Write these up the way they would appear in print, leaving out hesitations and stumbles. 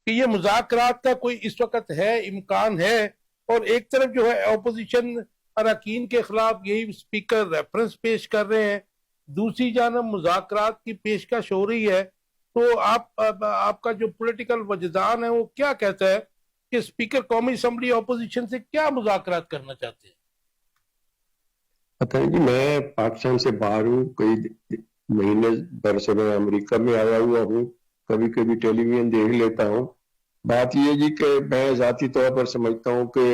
کہ یہ مذاکرات کا کوئی اس وقت ہے امکان ہے، اور ایک طرف جو ہے اپوزیشن اراکین کے خلاف یہی اسپیکر ریفرنس پیش کر رہے ہیں، دوسری جانب مذاکرات کی پیشکش ہو رہی ہے، تو آپ کا جو پولیٹیکل وجدان ہے وہ کیا کہتا ہے کہ اسپیکر قومی اسمبلی اپوزیشن سے کیا مذاکرات کرنا چاہتے ہیں؟ پتہ ہے جی، میں پاکستان سے باہر ہوں، کئی مہینے بھر سے میں امریکہ میں آیا ہوا ہوں، کبھی کبھی ٹیلی ویژن دیکھ لیتا ہوں. بات یہ جی کہ میں ذاتی طور پر سمجھتا ہوں کہ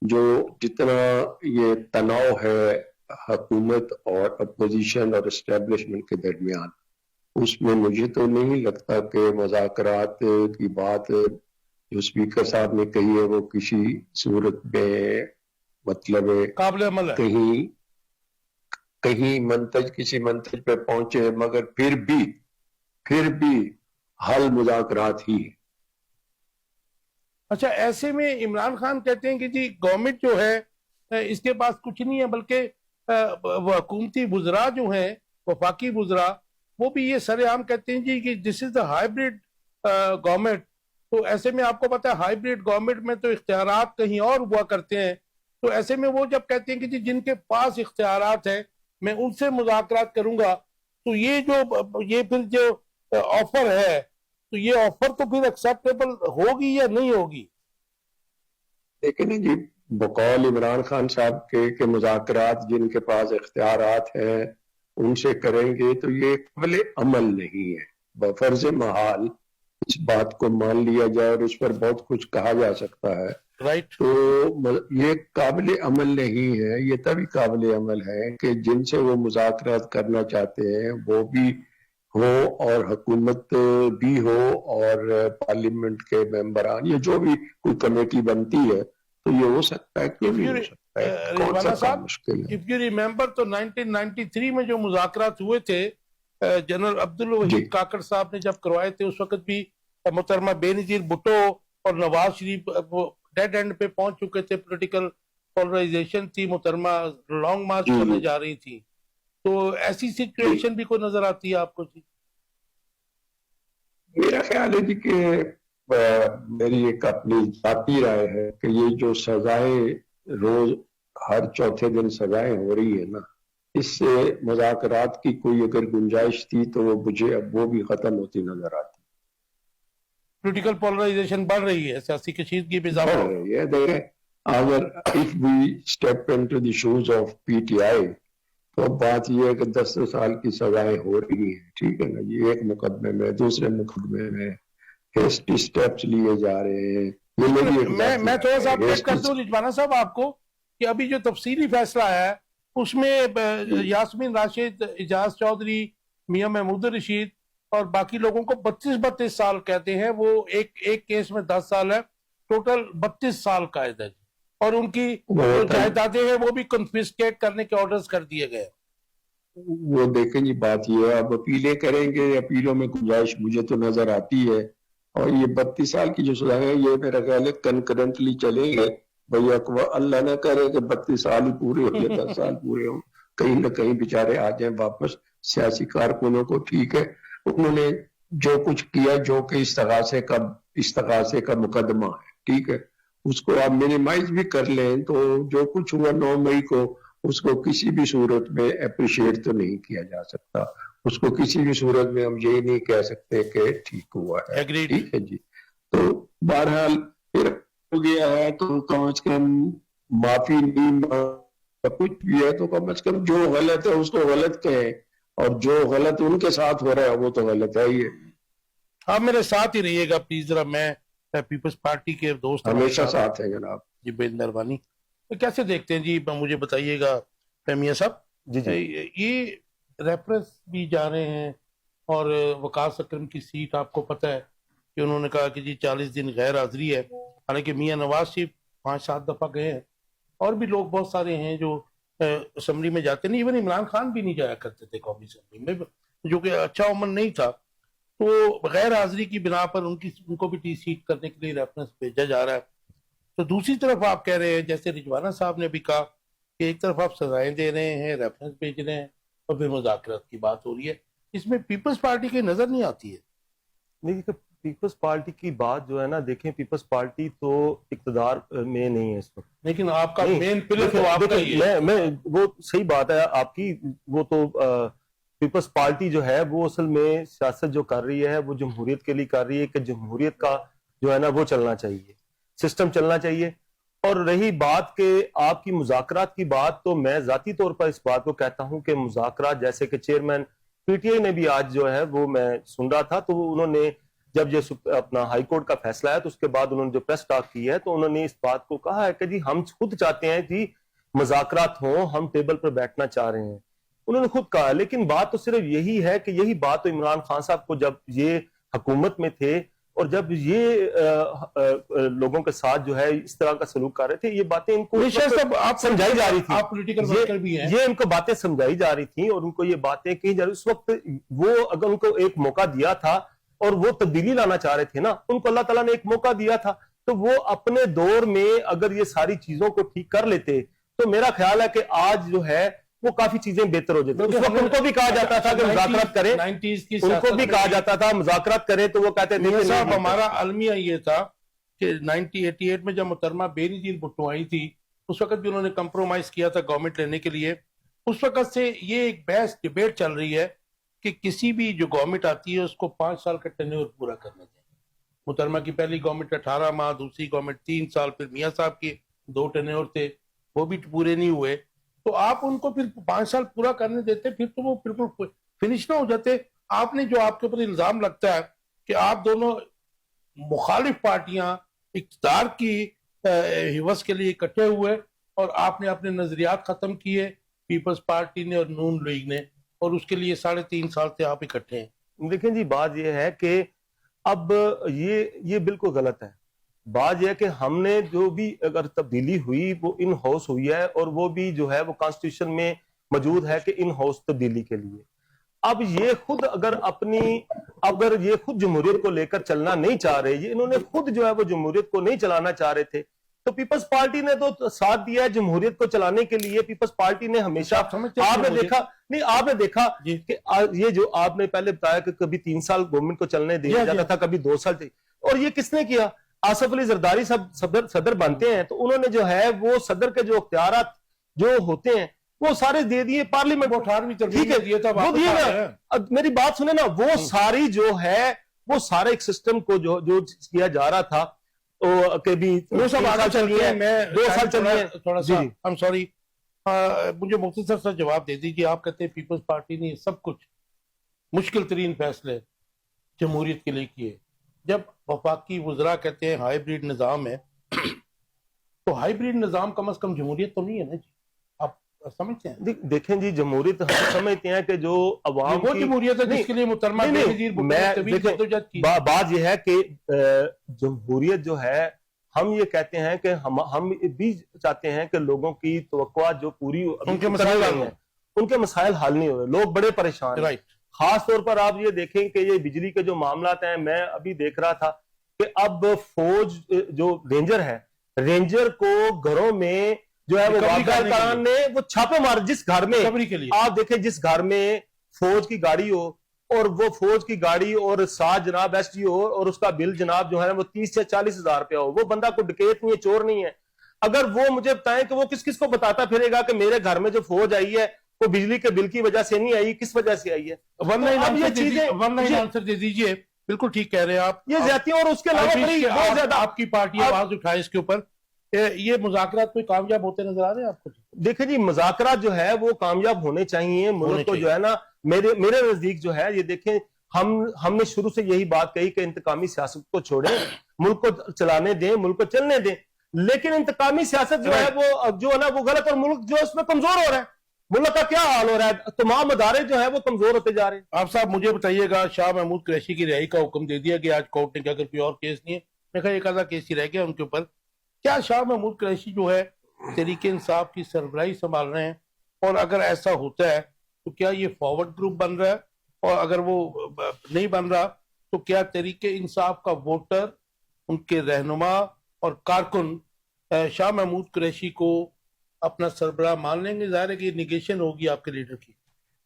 جو جتنا یہ تناؤ ہے حکومت اور اپوزیشن اور اسٹیبلشمنٹ کے درمیان، اس میں مجھے تو نہیں لگتا کہ مذاکرات کی بات جو اسپیکر صاحب نے کہی ہے وہ کسی صورت میں مطلب قابل عمل ہے. کہیں کسی منتج پہ پہنچے، مگر پھر بھی حل مذاکرات ہی ہے. اچھا، ایسے میں عمران خان کہتے ہیں کہ جی گورنمنٹ جو ہے اس کے پاس کچھ نہیں ہے، بلکہ وہ حکومتی وزراء جو ہیں، وفاقی وزراء، وہ بھی یہ سر عام کہتے ہیں جی کہ دس از دا ہائیبرڈ گورنمنٹ. تو ایسے میں آپ کو پتا ہے ہائیبرڈ گورنمنٹ میں تو اختیارات کہیں اور ہوا کرتے ہیں، تو ایسے میں وہ جب کہتے ہیں کہ جی جن کے پاس اختیارات ہیں میں ان سے مذاکرات کروں گا، تو یہ پھر جو آفر ہے، تو یہ آفر تو پھر ایکسیپٹیبل ہوگی یا نہیں ہوگی؟ لیکن جی بقول عمران خان صاحب کے کہ مذاکرات جن کے پاس اختیارات ہیں ان سے کریں گے، تو یہ قابل عمل نہیں ہے. بفرض محال اس بات کو مان لیا جائے اور اس پر بہت کچھ کہا جا سکتا ہے، تو یہ قابل عمل نہیں ہے. یہ تبھی قابل عمل ہے کہ جن سے وہ مذاکرات کرنا چاہتے ہیں وہ بھی ہو اور حکومت بھی ہو اور پارلیمنٹ کے ممبران، یہ جو بھی کوئی کمیٹی بنتی ہے، تو یہ ہو سکتا ہے کہ نہیں ہو سکتا ہے. کون سا کام مشکل ہے؟ if you remember تو 1993 میں جو مذاکرات ہوئے تھے جنرل عبدالوحید کاکڑ صاحب نے جب کروائے تھے، اس وقت بھی محترمہ بے نظیر بھٹو اور نواز شریف ڈیڈ اینڈ پہ پہنچ چکے تھے، پولیٹیکل پولرائزیشن تھی، محترمہ لانگ مارچ کرنے جا رہی تھی. تو ایسی سچویشن بھی کوئی نظر آتی ہے آپ کو؟ جی میرا خیال ہے جی کہ میری ایک اپنی ذاتی رائے ہے کہ یہ جو سزائیں روز ہر چوتھے دن سزائیں ہو رہی ہے نا، اس سے مذاکرات کی کوئی اگر گنجائش تھی تو وہ مجھے اب وہ بھی ختم ہوتی نظر آتی. پولیٹیکل پولرائزیشن بڑھ رہی ہے، سیاسی کشیدگی بھی اضافہ ہو رہی ہے. اگر if we step into the shoes of PTI تو بات یہ ہے کہ 10 سال کی سزائیں ہو رہی ہیں، ٹھیک ہے نا جی، ایک مقدمے میں دوسرے مقدمے میں ہیسٹی سٹیپس لیے جا رہے ہیں. میں تھوڑا سا اپڈیٹ کر دوں رضوانہ صاحب آپ کو کہ ابھی جو تفصیلی فیصلہ ہے اس میں یاسمین راشد، اعجاز چودھری، میاں محمود الرشید اور باقی لوگوں کو 32 سال کہتے ہیں. وہ ایک کیس میں 10 سال ہے، ٹوٹل 32 سال قید ہے، اور ان کی جو جائیدادیں ہیں وہ بھی کنفسکیٹ کرنے کے آرڈرز کر دیے گئے. وہ دیکھیں جی بات یہ ہے، اب اپیلیں کریں گے، اپیلوں میں گنجائش مجھے تو نظر آتی ہے، اور یہ 32 سال کی جو سزائیں ہیں یہ میرا خیال ہے کنکرنٹلی چلیں گے. بھئی اللہ نہ کرے کہ 32 سال ہی پورے ہو یا 10 سال پورے ہوں، کہیں نہ کہیں بیچارے آ جائیں واپس. سیاسی کارکنوں کو ٹھیک ہے، انہوں نے جو کچھ کیا، جو کہ استغاثے کا مقدمہ ہے، ٹھیک ہے، اس کو آپ منیمائز بھی کر لیں تو جو کچھ ہوا 9 مئی کو اس کو کسی بھی صورت میں اپریشیٹ تو نہیں کیا جا سکتا. اس کو کسی بھی صورت میں ہم یہ نہیں کہہ سکتے کہ ٹھیک ہوا ہے. ٹھیک ہے جی، تو بہرحال پھر ہو گیا ہے تو کم از کم معافی نہیں، کچھ بھی ہے تو کم از کم جو غلط ہے اس کو غلط کہیں، اور جو غلط ان کے ساتھ ہو رہا ہے وہ تو غلط ہے ہی ہے. آپ میرے ساتھ ہی رہیے گا پلیز، ذرا میں پیپلز پارٹی کے دوست ہمیشہ ساتھ ہیں جناب. جی بے مہربانی. کیسے دیکھتے ہیں جی، مجھے بتائیے گا میاں صاحب. جی یہ ریفرنس بھی جا رہے ہیں، اور وقاص اکرم کی سیٹ آپ کو پتہ ہے کہ انہوں نے کہا کہ جی 40 دن غیر حاضری ہے، حالانکہ میاں نواز شریف 5-7 دفعہ گئے ہیں، اور بھی لوگ بہت سارے ہیں جو اسمبلی میں جاتے نہیں. ایون عمران خان بھی نہیں جایا کرتے تھے قومی اسمبلی میں، جو کہ اچھا عمل نہیں تھا. تو غیر حاضری کی بنا پر ان کو بھی ٹی سیٹ کرنے کے لیے ریفرنس بھیجا جا رہا ہے. تو دوسری طرف آپ کہہ رہے ہیں جیسے رضوانہ صاحب نے بھی کہا کہ ایک طرف آپ سزائیں دے رہے ہیں، ریفرنس بھیج رہے ہیں، اور پھر مذاکرات کی بات ہو رہی ہے. اس میں پیپلز پارٹی کی نظر نہیں آتی ہے. پیپلز پارٹی کی بات جو ہے نا، دیکھیں پیپلز پارٹی تو اقتدار میں نہیں ہے اس وقت، لیکن آپ کا نہیں، مین پلر تو آپ کا ہی ہے. میں وہ صحیح بات ہے آپ کی، وہ تو پیپلز پارٹی جو ہے وہ اصل میں سیاست جو کر رہی ہے وہ جمہوریت کے لیے کر رہی ہے کہ جمہوریت کا جو ہے نا وہ چلنا چاہیے، سسٹم چلنا چاہیے. اور رہی بات کہ آپ کی مذاکرات کی بات، تو میں ذاتی طور پر اس بات کو کہتا ہوں کہ مذاکرات، جیسے کہ چیئرمین پی ٹی آئی نے بھی آج جو ہے وہ میں سن رہا تھا، تو انہوں نے جب یہ اپنا ہائی کورٹ کا فیصلہ ہے تو اس کے بعد انہوں نے جو پریس ٹاک کی ہے تو انہوں نے اس بات کو کہا ہے کہ جی ہم خود چاہتے ہیں کہ مذاکرات ہوں، ہم ٹیبل پر بیٹھنا چاہ رہے ہیں، انہوں نے خود کہا. لیکن بات تو صرف یہی ہے کہ یہی بات تو عمران خان صاحب کو جب یہ حکومت میں تھے اور جب یہ لوگوں کے ساتھ جو ہے اس طرح کا سلوک کر رہے تھے، یہ باتیں ان کو سمجھائی جا رہی تھی، آپ پولیٹیکل ورکر بھی ہیں، یہ ان کو باتیں سمجھائی جا رہی تھیں اور ان کو یہ باتیں کہی جا رہی. اس وقت وہ اگر ان کو ایک موقع دیا تھا اور وہ تبدیلی لانا چاہ رہے تھے نا، ان کو اللہ تعالیٰ نے ایک موقع دیا تھا، تو وہ اپنے دور میں اگر یہ ساری چیزوں کو ٹھیک کر لیتے تو میرا خیال ہے کہ آج جو ہے وہ کافی چیزیں بہتر ہو جاتی. اس وقت ان کو بھی کہا جاتا تھا کہ مذاکرات کریں، ان کو بھی کہا جاتا تھا مذاکرات کریں، تو وہ کہتے تھے صاحب ہمارا المیہ یہ تھا کہ 1988 میں جب محترمہ بے نظیر بھٹو آئی تھی، اس وقت بھی انہوں نے کمپرومائز کیا تھا گورنمنٹ لینے کے لیے. اس وقت سے یہ ایک بحث ڈیبیٹ چل رہی ہے کہ کسی بھی جو گورنمنٹ آتی ہے اس کو 5 سال کا ٹینیور پورا کرنا چاہیے. محترمہ کی پہلی گورنمنٹ 18 ماہ، دوسری گورنمنٹ 3 سال، پھر میاں صاحب کی 2 ٹینیور تھے وہ بھی پورے نہیں ہوئے. تو آپ ان کو پھر 5 سال پورا کرنے دیتے، پھر تو وہ بالکل فنش نہ ہو جاتے. آپ نے جو آپ کے اوپر الزام لگتا ہے کہ آپ دونوں مخالف پارٹیاں اقتدار کی حوث کے لیے اکٹھے ہوئے اور آپ نے اپنے نظریات ختم کیے، پیپلز پارٹی نے اور نون لیگ نے، اور اس کے لیے 3.5 سال سے آپ اکٹھے ہیں. دیکھیں جی بات یہ ہے کہ اب یہ بالکل غلط ہے. بات یہ ہے کہ ہم نے جو بھی اگر تبدیلی ہوئی وہ ان ہاؤس ہوئی ہے، اور وہ بھی جو ہے وہ کانسٹیٹیوشن میں موجود ہے کہ ان ہاؤس تبدیلی کے لیے. اب یہ خود اگر یہ خود جمہوریت کو لے کر چلنا نہیں چاہ رہے، یہ انہوں نے خود جو ہے وہ جمہوریت کو نہیں چلانا چاہ رہے تھے، تو پیپلز پارٹی نے تو ساتھ دیا ہے جمہوریت کو چلانے کے لیے. پیپلز پارٹی نے ہمیشہ، آپ نے دیکھا کہ یہ جو آپ نے پہلے بتایا کہ کبھی 3 سال گورنمنٹ کو چلنے دیا جاتا تھا، کبھی 2 سال، اور یہ کس نے کیا؟ آصف علی زرداری صدر بنتے ہیں تو انہوں نے جو ہے وہ صدر کے جو اختیارات جو ہوتے ہیں وہ سارے دے دیے پارلیمنٹ. 18ویں ترمیم دیا تھا. میری بات سنیں نا، وہ ساری جو ہے وہ سارے ایک سسٹم کو جو کیا جا رہا تھا کہ بھی 2 سال چلیے. تھوڑا سا I'm sorry، مجھے مختصر سا جواب دے دیجیے. آپ کہتے ہیں پیپلز پارٹی نے سب کچھ مشکل ترین فیصلے جمہوریت کے لیے کیے. جب وفاقی وزراء کہتے ہیں ہائیبریڈ نظام ہے، تو ہائیبریڈ نظام کم از کم جمہوریت تو نہیں ہے نا جی؟ آپ سمجھتے ہیں؟ دیکھیں جی جمہوریت ہم سمجھتے ہیں کہ جو عوام وہ جمہوریت ہے جس کے لیے محترمہ بے نظیر بھٹو نے طویل جدوجہد کی. بات یہ ہے کہ جمہوریت جو ہے، ہم یہ کہتے ہیں کہ ہم بھی چاہتے ہیں کہ لوگوں کی توقعات جو پوری ان کے مسائل حل نہیں ہو رہے، لوگ بڑے پریشان ہیں. خاص طور پر آپ یہ دیکھیں کہ یہ بجلی کے جو معاملات ہیں، میں ابھی دیکھ رہا تھا کہ اب فوج جو رینجر ہے، رینجر کو گھروں میں جو ہے وہ واقعان نے وہ چھاپے مار، جس گھر میں آپ دیکھیں جس گھر میں فوج کی گاڑی ہو اور وہ فوج کی گاڑی اور ساتھ جناب ایس ٹی ہو اور اس کا بل جناب جو ہے وہ 30 سے 40 ہزار روپیہ ہو، وہ بندہ کو ڈکیت نہیں ہے، چور نہیں ہے. اگر وہ مجھے بتائیں کہ وہ کس کو بتاتا پھرے گا کہ میرے گھر میں جو فوج آئی ہے وہ بجلی کے بل کی وجہ سے نہیں آئی، کس وجہ سے آئی ہے؟ آنسر دے دیجئے. بالکل ٹھیک کہہ رہے ہیں آپ. یہ زیادتی اور اس کے علاوہ بہت زیادہ آپ کی پارٹی آواز اٹھائے اس کے اوپر. یہ مذاکرات کوئی کامیاب ہوتے نظر آ رہے ہیں آپ کو؟ دیکھیں جی مذاکرات جو ہے وہ کامیاب ہونے چاہیے. ملک کو جو ہے نا میرے نزدیک جو ہے یہ دیکھیں ہم نے شروع سے یہی بات کہی کہ انتقامی سیاست کو چھوڑیں، ملک کو چلانے دیں، ملک کو چلنے دیں. لیکن انتقامی سیاست جو ہے وہ جو ہے نا وہ غلط، اور ملک جو اس میں کمزور ہو رہا ہے. ملک کا کیا حال ہو رہا ہے؟ تمام ادارے جو ہیں وہ کمزور ہوتے جا رہے ہیں. آپ صاحب مجھے بتائیے گا، شاہ محمود قریشی کی رہائی کا حکم دے دیا کہ آج کورٹ نے، کہ اگر کوئی اور کیس نہیں ہے، میں کہا ایک آدھا کیس ہی رہ گیا ان کے اوپر. کیا شاہ محمود قریشی جو ہے تحریک انصاف کی سربراہی سنبھال رہے ہیں؟ اور اگر ایسا ہوتا ہے تو کیا یہ فارورڈ گروپ بن رہا ہے؟ اور اگر وہ نہیں بن رہا تو کیا تحریک انصاف کا ووٹر، ان کے رہنما اور کارکن شاہ محمود قریشی کو اپنا سربراہ مان لیں گے؟ ظاہر ہے کہ یہ نیگیشن ہوگی آپ کے لیڈر کی.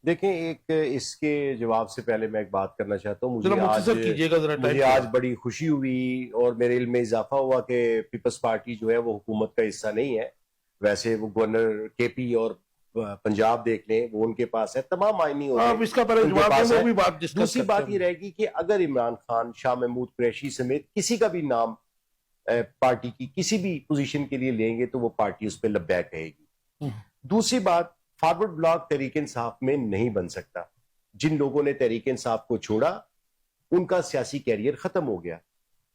دیکھیں ایک اس کے جواب سے پہلے میں ایک بات کرنا چاہتا ہوں. ذرا مختصر کیجیے گا ذرا مجھے آج بڑی خوشی ہوئی اور میرے علم میں اضافہ ہوا کہ پیپلز پارٹی جو ہے وہ حکومت کا حصہ نہیں ہے. ویسے وہ گورنر کے پی اور پنجاب دیکھ لیں وہ ان کے پاس ہے, تمام آئینی ہو آپ اس کا پہلے جواب دیں, وہ بھی بات ڈسکس دوسری کرتے بات ہیں. یہ رہے گی کہ اگر عمران خان, شاہ محمود قریشی سمیت کسی کا بھی نام پارٹی کی کسی بھی پوزیشن کے لیے لیں گے تو وہ پارٹی اس پہ لبیک کہے گی. دوسری بات, فارورڈ بلاک تحریک انصاف میں نہیں بن سکتا. جن لوگوں نے تحریک انصاف کو چھوڑا ان کا سیاسی کیریئر ختم ہو گیا.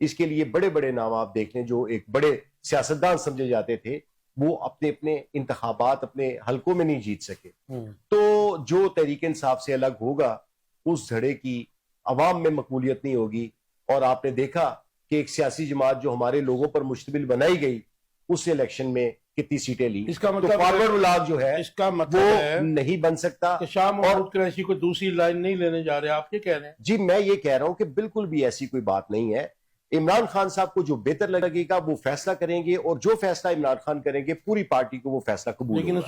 اس کے لیے بڑے بڑے نام آپ دیکھ لیں جو ایک بڑے سیاستدان سمجھے جاتے تھے, وہ اپنے اپنے انتخابات اپنے حلقوں میں نہیں جیت سکے. تو جو تحریک انصاف سے الگ ہوگا اس دھڑے کی عوام میں مقبولیت نہیں ہوگی. اور آپ نے دیکھا کہ ایک سیاسی جماعت جو ہمارے لوگوں پر مشتمل بنائی گئی اس الیکشن میں کتنی سیٹیں لی. اس کا مطلب فارورڈ بلاک جو ہے اس کا مطلب وہ ہے نہیں بن سکتا کہ شاہ محمود قریشی کو دوسری لائن نہیں لینے جا رہے, آپ یہ کہہ رہے ہیں؟ جی میں یہ کہہ رہا ہوں کہ بالکل بھی ایسی کوئی بات نہیں ہے. عمران خان صاحب کو جو بہتر لگے گا وہ فیصلہ کریں گے, اور جو فیصلہ عمران خان کریں گے پوری پارٹی کو وہ فیصلہ قبول لیکن ہوگا.